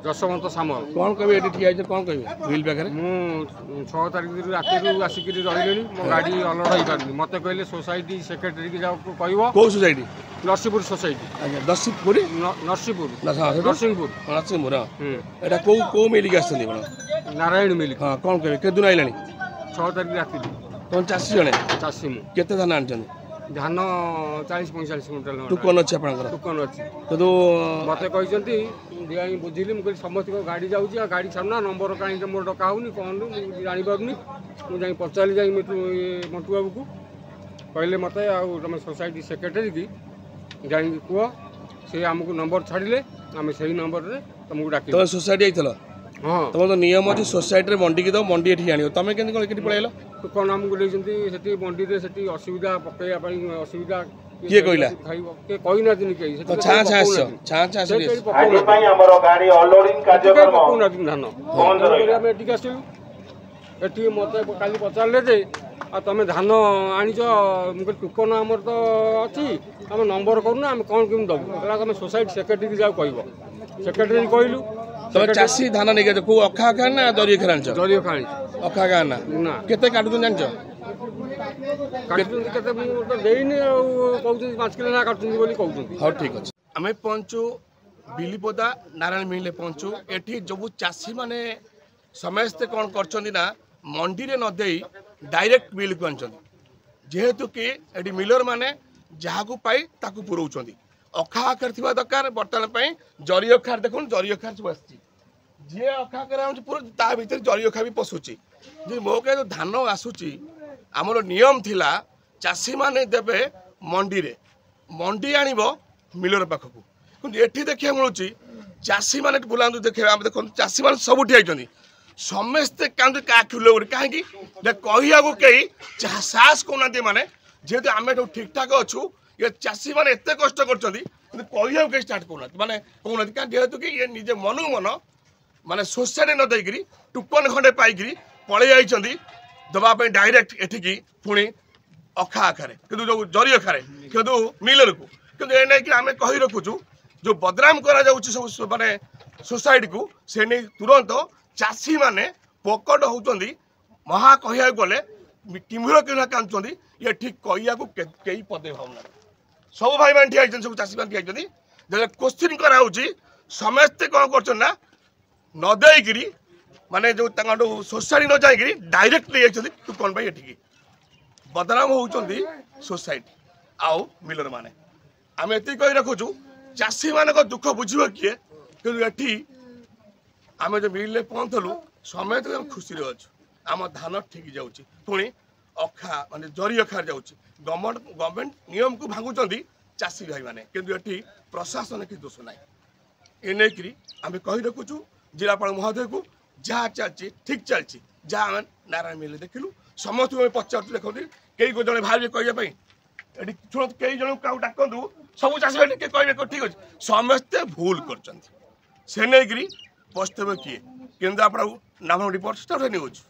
जसवंत सामल कौन कहे ये ठिया कौन कहे बिल पाखे मुझे 6 तारिख राति आसिक रही मो गाड़ी अलड़ हो पारे मत कहले सोसाइटी सेक्रेटरी की जाओ कह कौ सोसाइटी नरसिंहपुर सोसाइटी नरसिंहपुर नरसिंहपुर नरसिंहपुर नरसिंहपुर हाँ कौ कौ मिल नारायण मिल हाँ कौन कहे के दिन आइलानी 6 तारिख राति तुम चाषी जड़े चाषी मु केते धान आनी धान 40-45 क्विंटाल टोकन अच्छे आप टोकन अच्छी तो मत कहते दिया बुझिली मुझे समस्त गाड़ी जाऊँगी गाड़ी छाड़ना नंबर कहीं मोर डका होनी कौन मुझे जापारूनी मुझे पचारि जा मंटू बाबू को कहले मत आम सोसाइटी सेक्रेटरी की जा कह सी आमको नंबर छाड़े आम से नंबर में तुमको डाक तुम सोसाइटी आई हाँ तुम तो नियम अच्छी सोसाइटी मंडी की दो मंडी एठी आनी तुम केमती कौन एटी पलैल टोकन आमको देती मंडी में से असुविधा पकड़ा असुविधा किए कहला के कहीना दिन के छाँ छाँ छाँ धान आम एटिक आसलु एटी मत काली पचारे जे तुम धान आनीच मुझे टोकन आमर तो अच्छी आम नंबर करूना आम कौन केमी दबू तुम सोसाइटी सेक्रेटरी जाओ कह सेक्रेटरी कहलु तुम चाषी धान नहीं कौ अखा अखा ना जरिए खेल जरिए खाणी अखा अखा ना ना केते काटुन जान देनी कहते 5 किलो ना काटुन बोली कहते हाँ ठीक अच्छे आम पहुँचु बिलीपदा नारायण मिले पहुँचु एठी जो चाषी मैंने समस्ते कौन कर मंडी रे न दे डायरेक्ट मिल को आन जेहेतु कि एटी मिलर माने जहाँ को पाई ताकू पुरौंट अखा आकार थी दरकार बर्तमान जरी अखार देखो जरी अखार सब आस जी अखा आकार पूरा ता भर जरी अखा भी पशुची मो कहे जो धान आसूची आमर नियम थिला चाषी माने देवे मंडी रे मंडी आनिबो मिलर पाखकू किंतु एठी देखिया मिलुची चाषी माने बुलांदु देखे आम देखो चाषी माने सबुठी आइछनी समस्ते कांदु का किलो कहीं कहया को कई साहस कोना माने जेहेतु आम ठीक ठाक अच्छु ये चाषी मैंने एत कष्ट कर स्टार्ट करना माने कहना क्या जेहेतु कि ये निजे मन मन माने सोसाइटी न देकरी टुकन खंडे पाइकी पलि जाइए दवाई डायरेक्ट एठिकी पुणी अखा आखारे कि जो जरी अखारे कि मिलर को कि नहीं आम कही रखुचु जो बदनाम करा सब माने सोसाइटी को से नहीं तुरंत चाषी माने पकड़ होती महा कहया गले किम्भीर कि कांदुंट ये ठीक कहया को कई पदे भावना सब भाई मान ठिया सब चाषी मान ठिया क्वेश्चन कराऊँगी समस्ते कौन कर नदेकरी माने जो सोसाइटी न जाकि डायरेक्ट ले जाइए टुकन भाई एठिकी बदनाम होती सोसाइटी आउ मिलर माने आम एति कही रखुचु चाषी मान दुख बुझे किए कि आम जो मिल पहुँचलु समय तो खुशी अच्छु आम धान ठीक जाऊँगी पुणी अखा माने जरी अखार जाऊँगी गवर्नमेंट नियम को भांगुंट चाषी भाई मैंने कि प्रशासन की दोष ना ये नहीं आम कही रखुचु जिलापाल महोदय को जहाँ चलती ठीक चलती जहाँ आम नारायण मिले देखिलु समस्त पचार देखो कई जड़े बाहर कहवाई शुण कई जन क्या डाकतु सब चाषी भाई कहे ठीक अच्छे समस्ते भूल कर से नहीं वास्तव किए केन्द्रापड़ा नाम रिपोर्ट स्टार्ट न्यूज।